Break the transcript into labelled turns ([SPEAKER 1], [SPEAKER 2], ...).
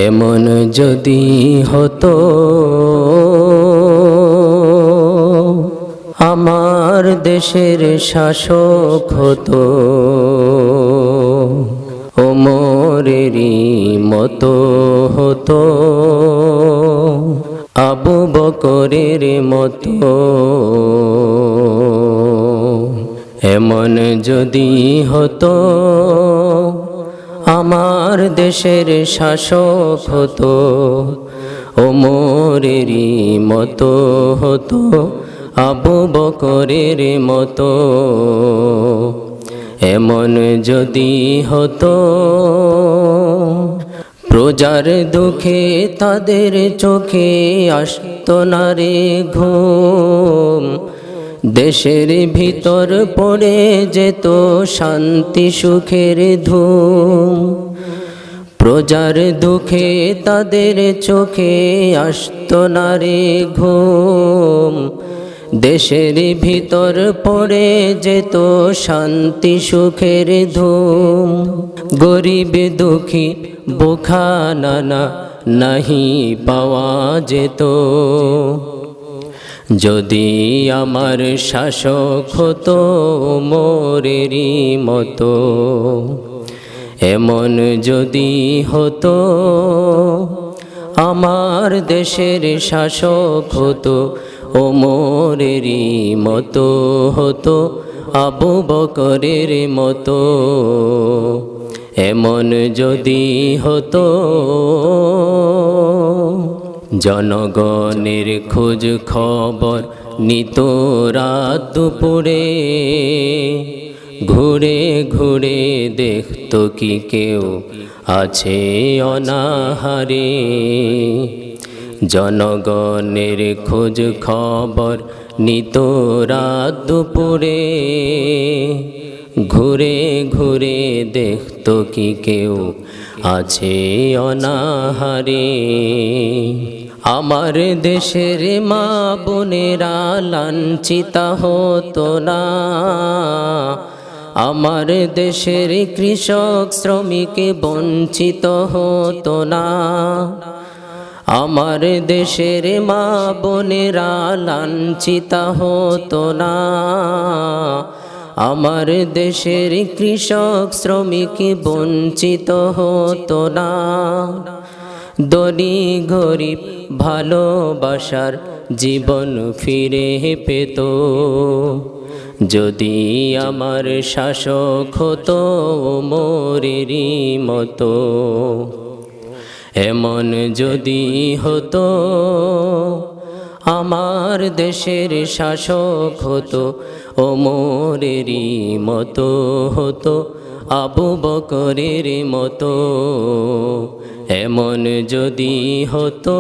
[SPEAKER 1] এমন যদি হতো আমার দেশের শাসক হতো ওমরেরই মতো হতো আবু বকরের মতো। এমন যদি হতো আমার দেশের শাসক হতো ওমরেরই মতো হতো আবু বকরের মতো। এমন যদি হতো প্রজার দুঃখে তাদের চোখে আসতো না রে ঘুম, দেশের ভিতর পড়ে যেত শান্তি সুখের ধুম। প্রজার দুঃখে তাদের চোখে আসতো না রে ঘুম, দেশের ভিতর পড়ে যেত শান্তি সুখের ধুম। গরিব দুঃখী বোখা নানা নাহি পাওয়া যেত যদি আমার শাসক হতো ওমরেরই মতো। এমন যদি হতো আমার দেশের শাসক হতো ওমরেরই মতো হতো আবু বকরের মতো। এমন যদি হতো জনগণের খোঁজ খবর নিত রাত দুপুরে, ঘুরে ঘুরে দেখতো কি কেউ আছে অনাহারে। জনগণের খোঁজ খবর নিত রাত দুপুরে, ঘুরে ঘুরে দেখতো কি কেউ আছে অনাহারে। আমার দেশের মা বোনেরা লাঞ্ছিতা হতো না, আমার দেশের কৃষক শ্রমিক বঞ্চিত হতো না। আমার দেশের মা বোনেরা লাঞ্ছিতা হতো না, আমার দেশের কৃষক শ্রমিক বঞ্চিত হতো না। ধনী গরিব ভালোবাসার জীবন ফিরে পেত যদি আমার শাসক হতো ওমরেরই মতো। এমন যদি হতো আমার দেশের শাসক হতো ওমরেরই মতো হতো আবু বকরের মতো। এমন যদি হতো।